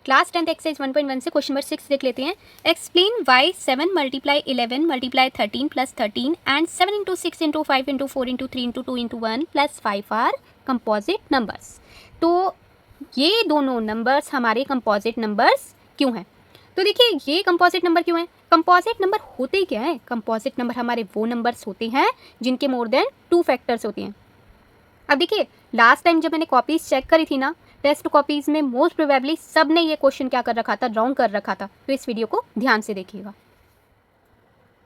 Class 10th exercise 1.1 से question number 6 देख लेते हैं। Explain why 7 multiply 11 multiply 13 plus 13 and 7 into 6 into 5 into 4 into 3 into 2 into 1 plus 5 are composite numbers. तो ये दोनों नंबर्स हमारे कंपोजिट नंबर्स क्यों हैं? तो देखिए ये कंपोजिट नंबर क्यों है? कंपोजिट नंबर होते क्या है? कंपोजिट नंबर हमारे वो नंबर्स होते हैं जिनके मोर देन 2 फैक्टर्स होते हैं। अब देखिए लास्ट टाइम जब मैंने कॉपीज चेक करी थी ना, टेस्ट कॉपीज में मोस्ट प्रोबेबली सब ने ये क्वेश्चन क्या कर रखा था, रॉन्ग कर रखा था। तो इस वीडियो को ध्यान से देखिएगा।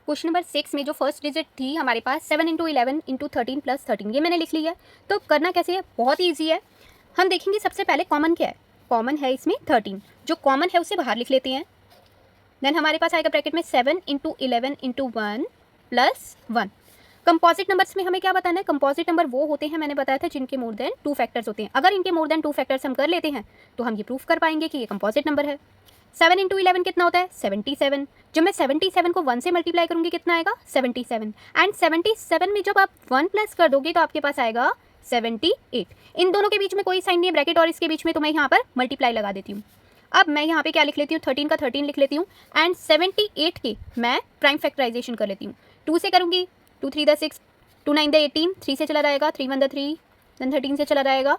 क्वेश्चन नंबर 6 में जो फर्स्ट डिजिट थी हमारे पास 7 इंटू 11 इंटू 13 प्लस 13, ये मैंने लिख लिया है। तो करना कैसे है? बहुत ईजी है। हम देखेंगे सबसे पहले कॉमन क्या है। कॉमन है इसमें 13, जो कॉमन है उसे बाहर लिख लेते हैं। देन हमारे पास आएगा ब्रैकेट में 7 into 11 into 1 plus 1। Composite numbers में हमें क्या बताना है? कंपोजिट नंबर वो होते हैं, मैंने बताया था, जिनके मोर देन 2 फैक्टर्स होते हैं। अगर इनके मोर देन 2 फैक्टर्स हम कर लेते हैं तो हम ये प्रूफ कर पाएंगे कि ये कंपोजिट नंबर है। 7 इंटू 11 कितना होता है? 77। जब मैं 77 को 1 से मल्टीप्लाई करूंगी कितना आएगा? 77। एंड 77 में जब आप 1 प्लस कर दोगे तो आपके पास आएगा 78। इन दोनों के बीच में कोई साइन नहीं है ब्रैकेट और इसके बीच में, तो मैं यहाँ पर मल्टीप्लाई लगा देती हूँ। अब मैं यहाँ पे क्या लिख लेती हूँ? 13 का 13 लिख लेती हूँ एंड 78 की मैं प्राइम फैक्टराइजेशन कर लेती हूँ। 2 से करूँगी, 2 3 द 6, 2 9 द 18, 3 से चला जाएगा, 3 1 द 3, देन 13 से चला जाएगा।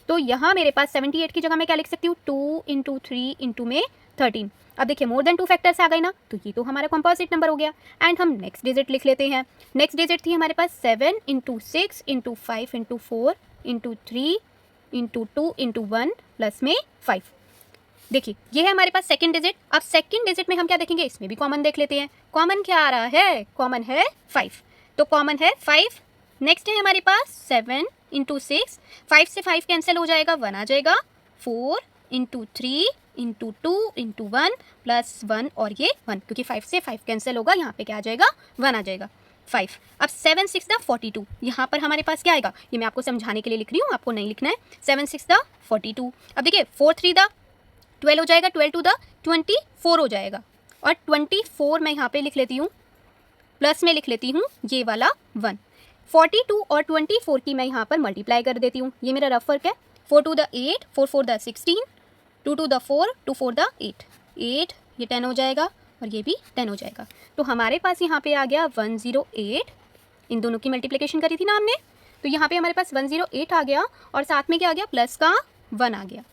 तो यहाँ मेरे पास 78 की जगह मैं क्या लिख सकती हूँ? 2 इंटू 3 इंटू में 13। अब देखिए मोर देन 2 फैक्टर्स आ गए ना, तो ये तो हमारा कंपोजिट नंबर हो गया। एंड हम नेक्स्ट डिजिट लिख लेते हैं। नेक्स्ट डिजिट थी हमारे पास 7 into 6 into 5 into 4 into 3 into 2 into 1 plus में 5। देखिए ये है हमारे पास सेकंड डिजिट। अब सेकंड डिजिट में हम क्या देखेंगे? इसमें भी कॉमन देख लेते हैं। कॉमन क्या आ रहा है? कॉमन है 5, तो कॉमन है 5। नेक्स्ट है हमारे पास 7 इंटू 6, 5 से 5 कैंसिल हो जाएगा, 1 आ जाएगा। 4 इंटू 3 इंटू 2 इंटू 1 प्लस 1 और ये 1, क्योंकि 5 से 5 कैंसिल होगा, यहाँ पे क्या आ जाएगा? 1 आ जाएगा। 5। अब 7 6 द 42, यहाँ पर हमारे पास क्या आएगा? ये मैं आपको समझाने के लिए लिख रही हूँ, आपको नहीं लिखना है। 7 6 द 42। अब देखिए 4 3 द 12 हो जाएगा, 12 2 द 24 हो जाएगा। और 24 मैं यहाँ पे लिख लेती हूँ, प्लस में लिख लेती हूँ ये वाला 1। 42 और 24 की मैं यहाँ पर मल्टीप्लाई कर देती हूँ। ये मेरा रफ वर्क है। 4 2 द 8, 4 4 द 16, 2 2 द 4, 2 4 द 8, 8 ये 10 हो जाएगा और ये भी 10 हो जाएगा। तो हमारे पास यहाँ पे आ गया 108। इन दोनों की मल्टीप्लिकेशन करी थी ना हमने, तो यहाँ पे हमारे पास 108 आ गया और साथ में क्या आ गया? प्लस का 1 आ गया।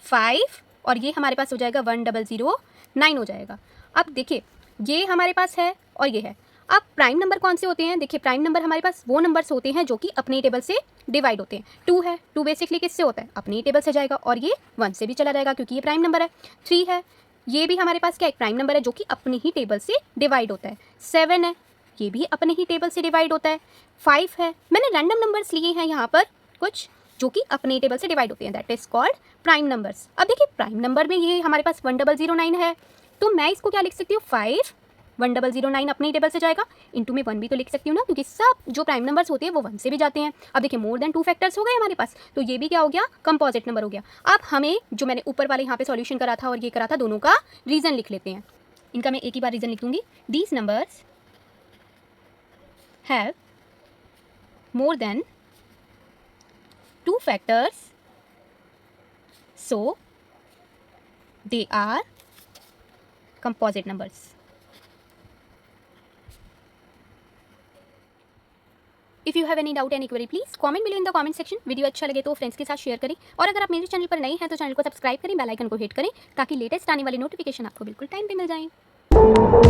5 और ये हमारे पास हो जाएगा 1009 हो जाएगा। अब देखिए ये हमारे पास है और ये है। अब प्राइम नंबर कौन से होते हैं? देखिए प्राइम नंबर हमारे पास वो नंबर्स होते हैं जो कि अपनी टेबल से डिवाइड होते हैं। 2 है, 2 बेसिकली किससे होता है? अपनी टेबल से जाएगा और ये 1 से भी चला जाएगा क्योंकि ये प्राइम नंबर है। 3 है, ये भी हमारे पास क्या एक प्राइम नंबर है जो कि अपनी ही टेबल से डिवाइड होता है। 7 है, ये भी अपने ही टेबल से डिवाइड होता है। 5 है, मैंने रैंडम नंबर्स लिए हैं यहाँ पर कुछ जो कि अपनी टेबल से डिवाइड होते हैं, that is called prime numbers. अब देखिए प्राइम नंबर में ये हमारे पास 1009 है, तो मैं इसको क्या लिख सकती हूँ? 5 1009 अपनी टेबल से जाएगा, इंटू में 1 भी तो लिख सकती हूँ ना, क्योंकि सब जो प्राइम नंबर्स होते हैं वो 1 से भी जाते हैं। अब देखिए मोर देन 2 फैक्टर्स हो गए हमारे पास, तो ये भी क्या हो गया? कंपोजिट नंबर हो गया। अब हमें जो मैंने ऊपर वाले यहाँ पे सॉल्यूशन करा था और ये करा था, दोनों का रीजन लिख लेते हैं। इनका मैं एक ही बार रीजन लिख दूंगी। These numbers have more than 2 factors, so they are composite numbers. If you have any doubt, any query, please comment below in the comment section. Video अच्छा लगे तो फ्रेंड्स के साथ शेयर करें और अगर आप मेरे चैनल पर नए हैं तो चैनल को सब्सक्राइब करें, बेल आइकन को हिट करें ताकि लेटेस्ट आने वाली नोटिफिकेशन आपको बिल्कुल टाइम पे मिल जाए।